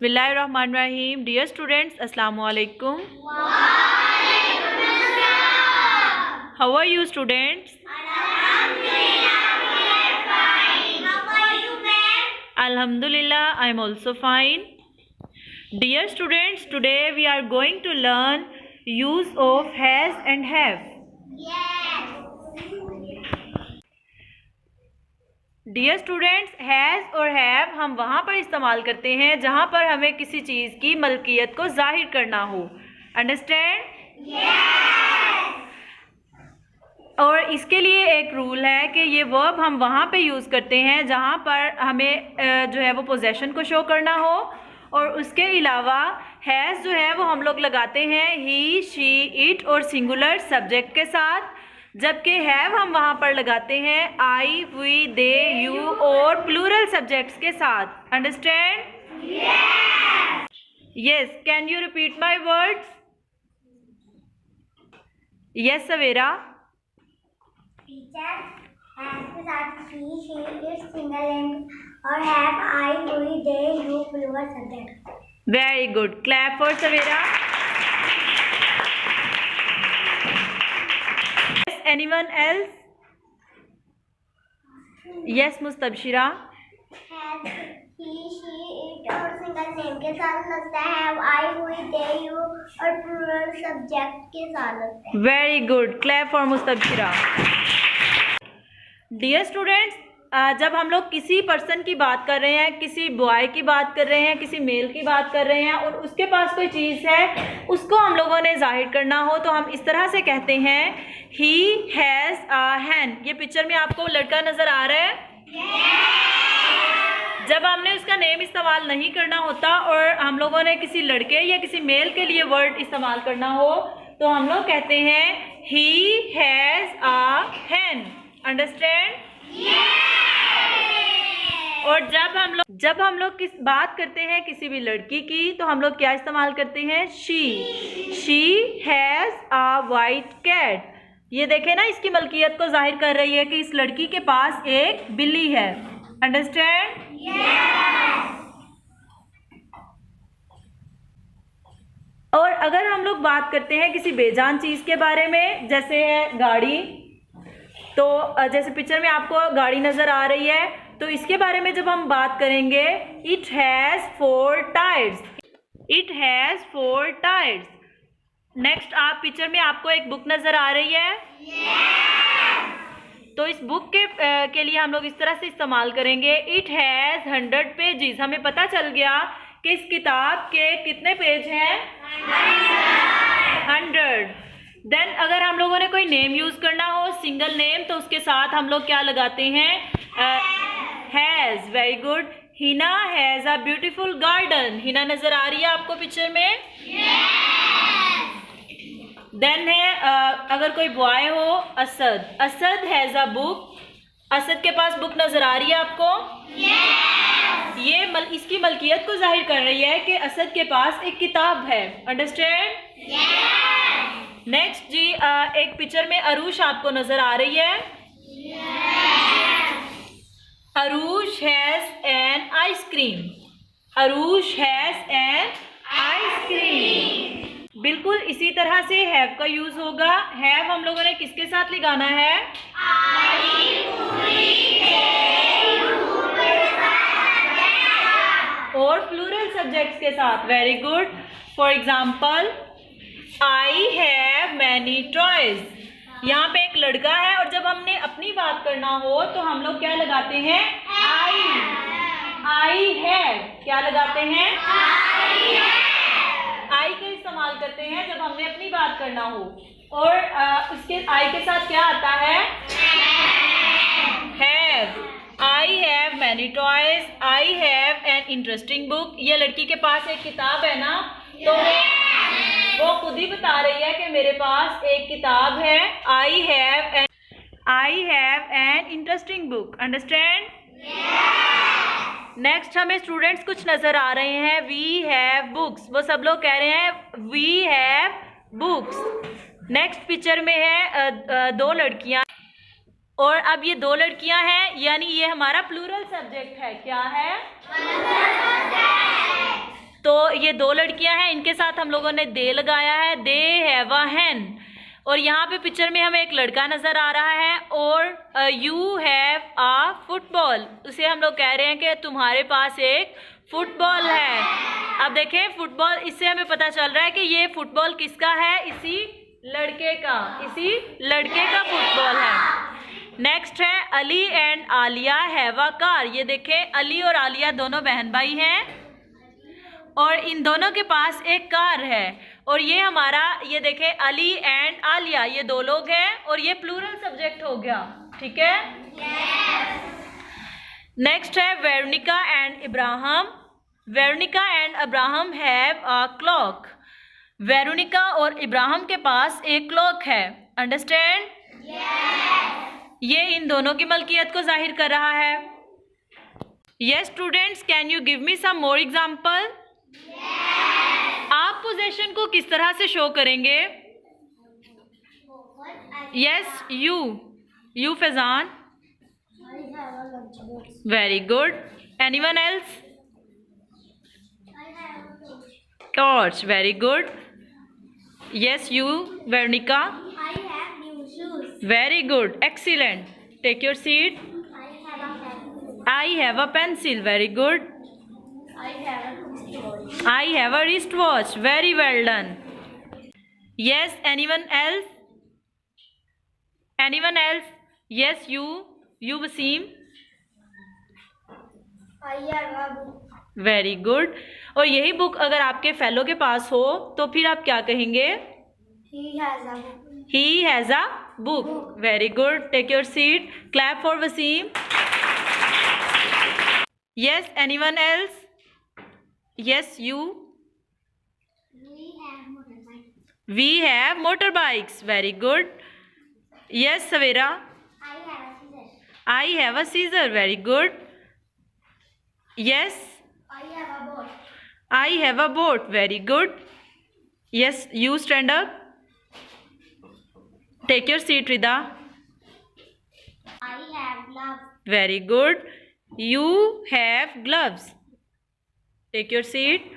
बिस्मिल्लाहिर्रहमानिर्रहीम। Dear students, अस्सलाम वालेकुम। How are you students? Alhamdulillah, I am also fine. Dear students, today we are going to learn use of has and have. Dear students, has और have हम वहाँ पर इस्तेमाल करते हैं जहाँ पर हमें किसी चीज़ की मलकियत को जाहिर करना हो। अंडरस्टैंड? और इसके लिए एक रूल है कि ये वर्ब हम वहाँ पे यूज़ करते हैं जहाँ पर हमें जो है वो पोजेशन को शो करना हो, और उसके अलावा हैज़ जो है वो हम लोग लगाते हैं ही, शी, इट और सिंगुलर सब्जेक्ट के साथ, जबकि हैव हम वहाँ पर लगाते हैं आई, वी, दे, यू और प्लूरल सब्जेक्ट्स के साथ। Understand? Yes. Can you repeat my words? Yes Savera. Teacher, have के साथ शी, इट, सिंगल नेम और have I, we, they, you plural subject. Very good. Clap for Savera. Anyone else? Yes, Mustabshira. Have he, she, it और single name के साथ लगता है, have I, we, they, you और plural subject के साथ लगता है। Very good. Clap for Mustabshira. Dear students, जब हम लोग किसी पर्सन की बात कर रहे हैं, किसी बॉय की बात कर रहे हैं, किसी मेल की बात कर रहे हैं और उसके पास कोई चीज़ है, उसको हम लोगों ने जाहिर करना हो तो हम इस तरह से कहते हैं ही हैज़ अ हैन। ये पिक्चर में आपको लड़का नज़र आ रहा है? जब हमने उसका नेम इस्तेमाल नहीं करना होता और हम लोगों ने किसी लड़के या किसी मेल के लिए वर्ड इस्तेमाल करना हो तो हम लोग कहते हैं he has a Hahn. Understand? और जब हम लोग किस बात करते हैं किसी भी लड़की की तो हम लोग क्या इस्तेमाल करते हैं? She has a white cat. ये देखें ना, इसकी मलकियत को जाहिर कर रही है कि इस लड़की के पास एक बिल्ली है। अंडरस्टैंड? और अगर हम लोग बात करते हैं किसी बेजान चीज़ के बारे में, जैसे है गाड़ी, तो जैसे पिक्चर में आपको गाड़ी नज़र आ रही है, तो इसके बारे में जब हम बात करेंगे, it has 4 tyres. It has 4 tyres. Next, आप पिक्चर में आपको एक बुक नज़र आ रही है? तो इस बुक के लिए हम लोग इस तरह से इस्तेमाल करेंगे, इट हैज़ 100 पेजेस। हमें पता चल गया कि इस किताब के कितने पेज हैं? 100। देन अगर हम लोगों ने कोई नेम यूज़ करना हो, सिंगल नेम, तो उसके साथ हम लोग क्या लगाते हैं? Has. Very good. Hina has a beautiful garden. Hina नज़र आ रही है आपको पिक्चर में? देन है अगर कोई बॉय हो, Asad. Asad has a book. Asad के पास बुक नज़र आ रही है आपको? ये इसकी मलकियत को जाहिर कर रही है कि असद के पास एक किताब है। अंडरस्टैंड? नेक्स्ट जी, एक पिक्चर में अरूश आपको नजर आ रही है? Aroosh has an ice cream. Aroosh has an ice cream. बिल्कुल इसी तरह से हैव का यूज होगा। हैव हम लोगों ने किसके साथ लगाना है? और प्लूरल सब्जेक्ट्स के साथ। Very good. For example, I have many toys. यहाँ पे एक लड़का है और जब हमने अपनी बात करना हो तो हम लोग क्या लगाते हैं? I have. क्या लगाते हैं? आई का इस्तेमाल करते हैं जब हमने अपनी बात करना हो, और उसके आई के साथ क्या आता है? Have. I have many toys. I have an interesting book. ये लड़की के पास एक किताब है ना, तो वो खुद ही बता रही है कि मेरे पास एक किताब है। I have an interesting book. Understand? Next हमें स्टूडेंट्स कुछ नजर आ रहे हैं, वी हैव बुक्स। वो सब लोग कह रहे हैं we have books. Next picture में है 2 लड़कियां, और अब ये 2 लड़कियां हैं, यानी ये हमारा प्लूरल सब्जेक्ट है। क्या है? तो ये दो लड़कियां हैं, इनके साथ हम लोगों ने दे लगाया है, दे हैव अ हैन। और यहाँ पे पिक्चर में हमें एक लड़का नज़र आ रहा है, और यू हैव अ फुटबॉल, उसे हम लोग कह रहे हैं कि तुम्हारे पास एक फुटबॉल है। अब देखें फुटबॉल, इससे हमें पता चल रहा है कि ये फुटबॉल किसका है, इसी लड़के का फुटबॉल है। नेक्स्ट है Ali and Alia have a car. ये देखें अली और आलिया दोनों बहन भाई हैं और इन दोनों के पास एक कार है। और ये हमारा, ये देखें अली एंड आलिया, ये दो लोग हैं और ये प्लूरल सब्जेक्ट हो गया, ठीक है। नेक्स्ट है Veronica and Ibrahim. Veronica and Ibrahim have a clock. Veronica और इब्राहिम के पास एक क्लॉक है, अंडरस्टैंड? ये इन दोनों की मलकियत को जाहिर कर रहा है। Yes students, can you give me some more example? आप पोजेशन को किस तरह से शो करेंगे? Yes you Faizan, very good. Anyone else? Torch, very good. Yes you Veronica, I have new shoes. very good, excellent. Take your seat. I have a pencil. I have a pencil, very good. I have a wristwatch. I have a wristwatch, very well done. Yes, anyone else? Anyone else? Yes, you Wasim, I have a book. very good. और यही book अगर आपके fellow के पास हो तो फिर आप क्या कहेंगे? He has a book. He has a book. Very good. Take your seat. Clap for Wasim. Yes, anyone else? Yes, you. We have motorbikes. We have motorbikes. Very good. Yes, Savera. I have a scissors. I have a scissor. Very good. Yes, I have a boat. I have a boat. Very good. Yes, you stand up. Take your seat, Rida. I have gloves. Very good. You have gloves. Take your seat.